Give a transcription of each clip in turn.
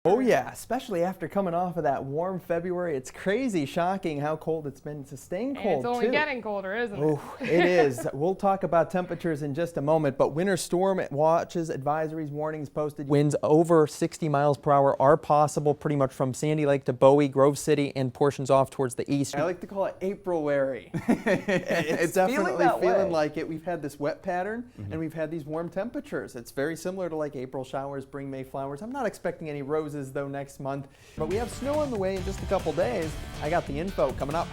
Oh yeah, especially after coming off of that warm February. It's crazy, shocking how cold it's been. It's staying cold, and it's only too. getting colder, isn't it? Oh, it is. We'll talk about temperatures in just a moment, but winter storm watches, advisories, warnings posted. Winds over 60 miles per hour are possible pretty much from Sandy Lake to Bowie, Grove City, and portions off towards the east. I like to call it April-wary. It's definitely feeling like it. We've had this wet pattern, and we've had these warm temperatures. It's very similar to like April showers bring May flowers. I'm not expecting any roses though next month, but we have snow on the way in just a couple days. I got the info coming up.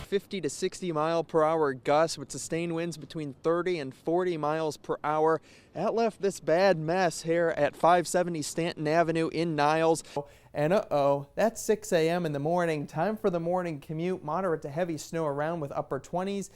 50 to 60 mile per hour gusts with sustained winds between 30 and 40 miles per hour. That left this bad mess here at 570 Stanton Avenue in Niles. And that's 6 a.m. in the morning. Time for the morning commute. Moderate to heavy snow around with upper 20s.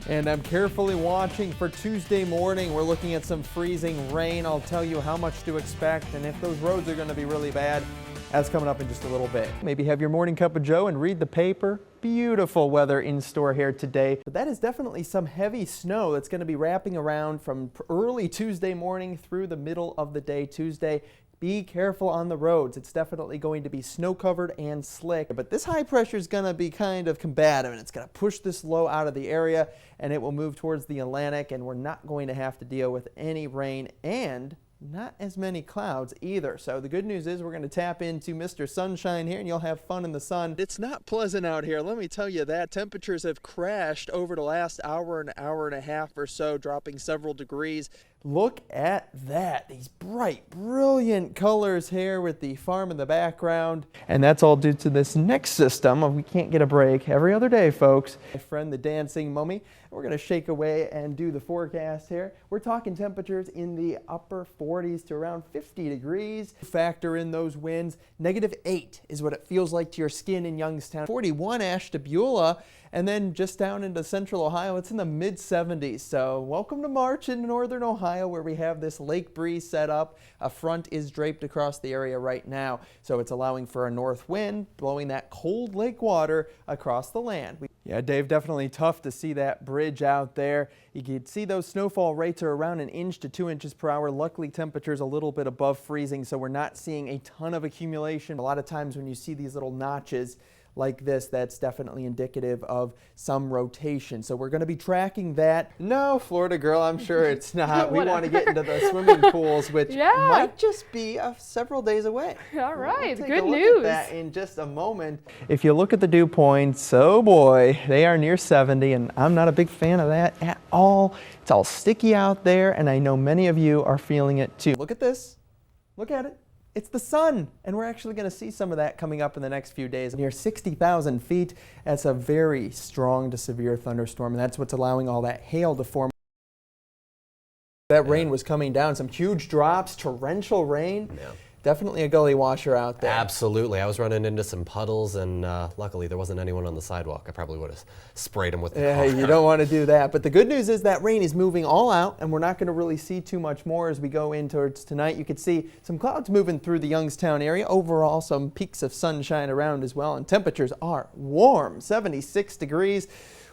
And I'm carefully watching for Tuesday morning. We're looking at some freezing rain. I'll tell you how much to expect and if those roads are going to be really bad. That's coming up in just a little bit. Maybe have your morning cup of joe and read the paper. Beautiful weather in store here today. But that is definitely some heavy snow that's going to be wrapping around from early Tuesday morning through the middle of the day Tuesday. Be careful on the roads. It's definitely going to be snow covered and slick, but this high pressure is going to be kind of combative and it's going to push this low out of the area and it will move towards the Atlantic, and we're not going to have to deal with any rain and not as many clouds either. So the good news is we're going to tap into Mr. Sunshine here and you'll have fun in the sun. It's not pleasant out here, let me tell you that. Temperatures have crashed over the last hour and a half or so, dropping several degrees. Look at that, these bright, brilliant colors here with the farm in the background. And that's all due to this next system. We can't get a break every other day, folks. My friend, the dancing mummy. We're going to shake away and do the forecast here. We're talking temperatures in the upper 40s to around 50 degrees. Factor in those winds. -8 is what it feels like to your skin in Youngstown. 41 Ashtabula. And then just down into central Ohio, it's in the mid-70s. So welcome to March in northern Ohio, where we have this lake breeze set up. A front is draped across the area right now. So it's allowing for a north wind, blowing that cold lake water across the land. Yeah, Dave, definitely tough to see that bridge out there. You can see those snowfall rates are around 1 inch to 2 inches per hour. Luckily, temperatures a little bit above freezing, so we're not seeing a ton of accumulation. A lot of times when you see these little notches like this, that's definitely indicative of some rotation. So we're going to be tracking that. No, Florida girl, I'm sure it's not. We want to get into the swimming pools, which might just be several days away. All right, we'll good news. Look at that in just a moment. If you look at the dew points, oh boy, they are near 70, and I'm not a big fan of that at all. It's all sticky out there, and I know many of you are feeling it too. Look at this. Look at it. It's the sun, and we're actually going to see some of that coming up in the next few days. Near 60,000 feet, that's a very strong to severe thunderstorm, and that's what's allowing all that hail to form. That rain was coming down, some huge drops, torrential rain. Yeah. Definitely a gully washer out there. Absolutely. I was running into some puddles, and luckily there wasn't anyone on the sidewalk. I probably would have sprayed them with the car. You don't want to do that. But the good news is that rain is moving all out, and we're not going to really see too much more as we go in towards tonight. You could see some clouds moving through the Youngstown area. Overall, some peaks of sunshine around as well, and temperatures are warm, 76 degrees.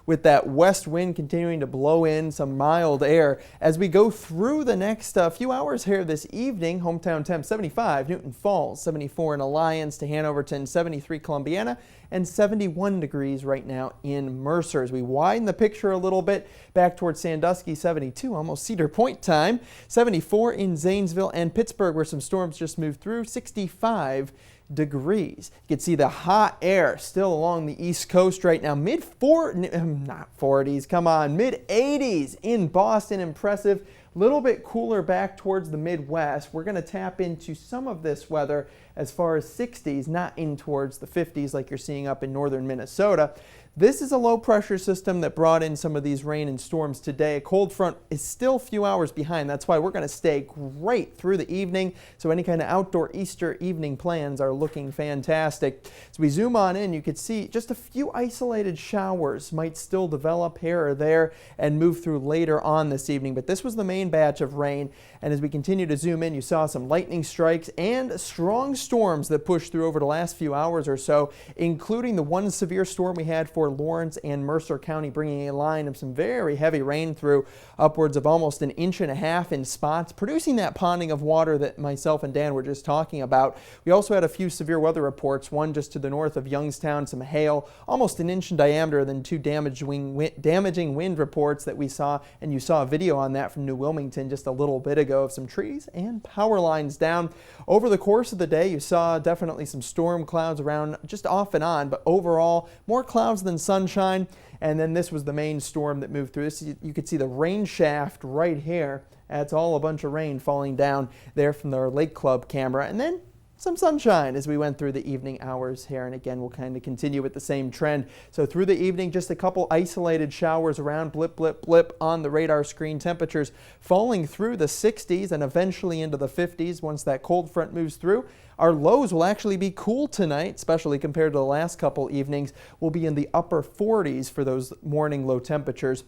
With that west wind continuing to blow in some mild air. As we go through the next few hours here this evening, hometown temp 75, Newton Falls, 74 in Alliance to Hanoverton, 73 Columbiana, and 71 degrees right now in Mercer. As we widen the picture a little bit, back towards Sandusky, 72, almost Cedar Point time, 74 in Zanesville and Pittsburgh, where some storms just moved through, 65 degrees. You can see the hot air still along the East Coast right now. Not 40s, come on, mid-80s in Boston. Impressive. Little bit cooler back towards the Midwest. We're going to tap into some of this weather as far as 60s, not in towards the 50s like you're seeing up in northern Minnesota. This is a low pressure system that brought in some of these rain and storms today. A cold front is still a few hours behind. That's why we're going to stay great through the evening. So any kind of outdoor Easter evening plans are looking fantastic. As we zoom on in, you could see just a few isolated showers might still develop here or there and move through later on this evening. But this was the main batch of rain. And as we continue to zoom in, you saw some lightning strikes and strong storms that pushed through over the last few hours or so, including the one severe storm we had for Lawrence and Mercer County, bringing a line of some very heavy rain through, upwards of almost 1.5 inches in spots, producing that ponding of water that myself and Dan were just talking about. We also had a few severe weather reports, one just to the north of Youngstown, some hail, almost 1 inch in diameter, then 2 damaging wind reports that we saw, and you saw a video on that from New Wilmington just a little bit ago of some trees and power lines down. Over the course of the day, you saw definitely some storm clouds around just off and on, but overall more clouds than sunshine. And then this was the main storm that moved through. This, you could see the rain shaft right here. That's all a bunch of rain falling down there from their Lake Club camera. And then some sunshine as we went through the evening hours here, and again we'll kind of continue with the same trend. So through the evening, just a couple isolated showers around, blip blip blip on the radar screen. Temperatures falling through the 60s and eventually into the 50s once that cold front moves through. Our lows will actually be cool tonight, especially compared to the last couple evenings. We'll be in the upper 40s for those morning low temperatures.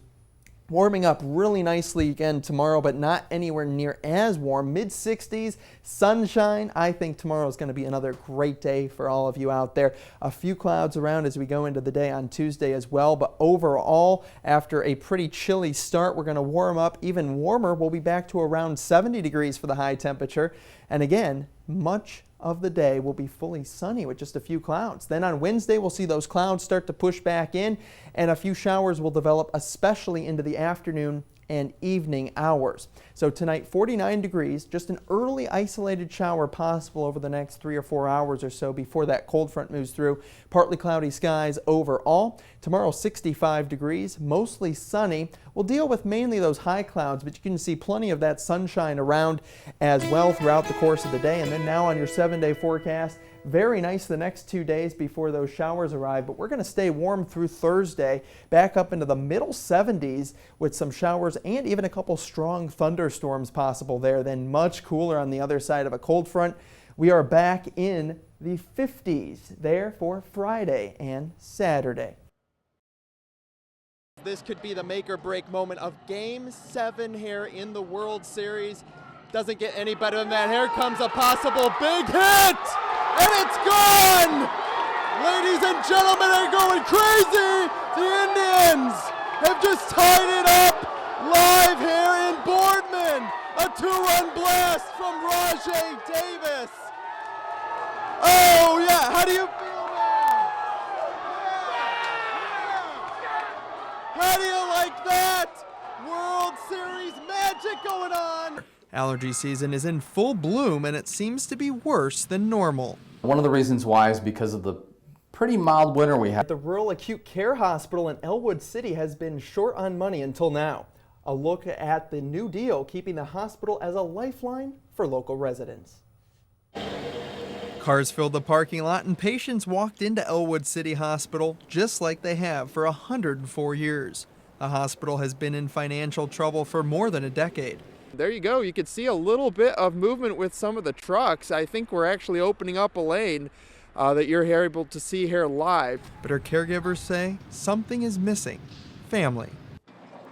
Warming up really nicely again tomorrow, but not anywhere near as warm. Mid-60s, sunshine. I think tomorrow is going to be another great day for all of you out there. A few clouds around as we go into the day on Tuesday as well, but overall, after a pretty chilly start, we're going to warm up even warmer. We'll be back to around 70 degrees for the high temperature. And again, much of the day will be fully sunny with just a few clouds. Then on Wednesday, we'll see those clouds start to push back in, and a few showers will develop, especially into the afternoon and evening hours. So tonight, 49 degrees, just an early isolated shower possible over the next 3 or 4 hours or so before that cold front moves through. Partly cloudy skies overall. Tomorrow, 65 degrees, mostly sunny. We'll deal with mainly those high clouds, but you can see plenty of that sunshine around as well throughout the course of the day. And then now on your 7-day forecast, very nice the next 2 days before those showers arrive, but we're going to stay warm through Thursday, back up into the middle 70s with some showers and even a couple strong thunderstorms possible there. Then much cooler on the other side of a cold front. We are back in the 50s there for Friday and Saturday. This could be the make or break moment of Game 7 here in the World Series. Doesn't get any better than that. Here comes a possible big hit! And it's gone! Ladies and gentlemen are going crazy! The Indians have just tied it up live here in Boardman. A 2-run blast from Rajay Davis. Oh yeah, how do you feel now? How do you like that? World Series magic going on. Allergy season is in full bloom, and it seems to be worse than normal. One of the reasons why is because of the pretty mild winter we had. The Rural Acute Care Hospital in Elwood City has been short on money until now. A look at the new deal keeping the hospital as a lifeline for local residents. Cars filled the parking lot and patients walked into Elwood City Hospital just like they have for 104 years. The hospital has been in financial trouble for more than a decade. There you go. You can see a little bit of movement with some of the trucks. I think we're actually opening up a lane that you're able to see here live. But her caregivers say something is missing: family.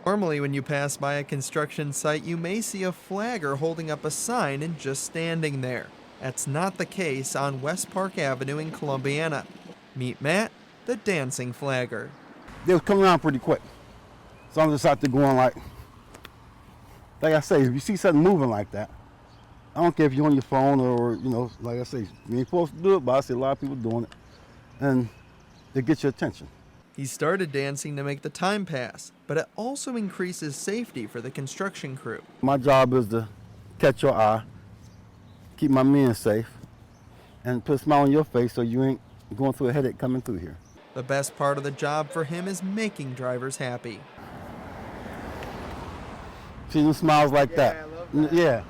Normally when you pass by a construction site, you may see a flagger holding up a sign and just standing there. That's not the case on West Park Avenue in Columbiana. Meet Matt, the dancing flagger. They was coming around pretty quick. So I'm just out there going like I say, if you see something moving like that, I don't care if you're on your phone or, you know, like I say, you ain't supposed to do it, but I see a lot of people doing it, and they get your attention. He started dancing to make the time pass, but it also increases safety for the construction crew. My job is to catch your eye, keep my men safe, and put a smile on your face so you ain't going through a headache coming through here. The best part of the job for him is making drivers happy. See them smiles like that. I love that. Yeah,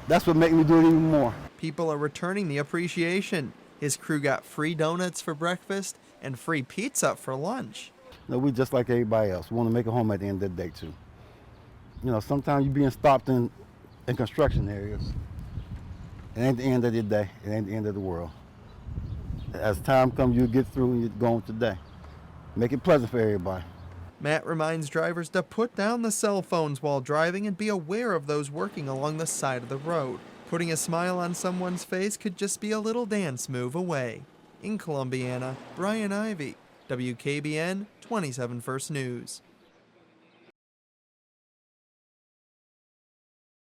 that's what makes me do it even more. People are returning the appreciation. His crew got free donuts for breakfast and free pizza for lunch. You know, we just like everybody else. We want to make it home at the end of the day too. You know, sometimes you're being stopped in construction areas. It ain't the end of the day. It ain't the end of the world. As time comes, you get through and you're going today. Make it pleasant for everybody. Matt reminds drivers to put down the cell phones while driving and be aware of those working along the side of the road. Putting a smile on someone's face could just be a little dance move away. In Columbiana, Brian Ivey, WKBN 27 First News.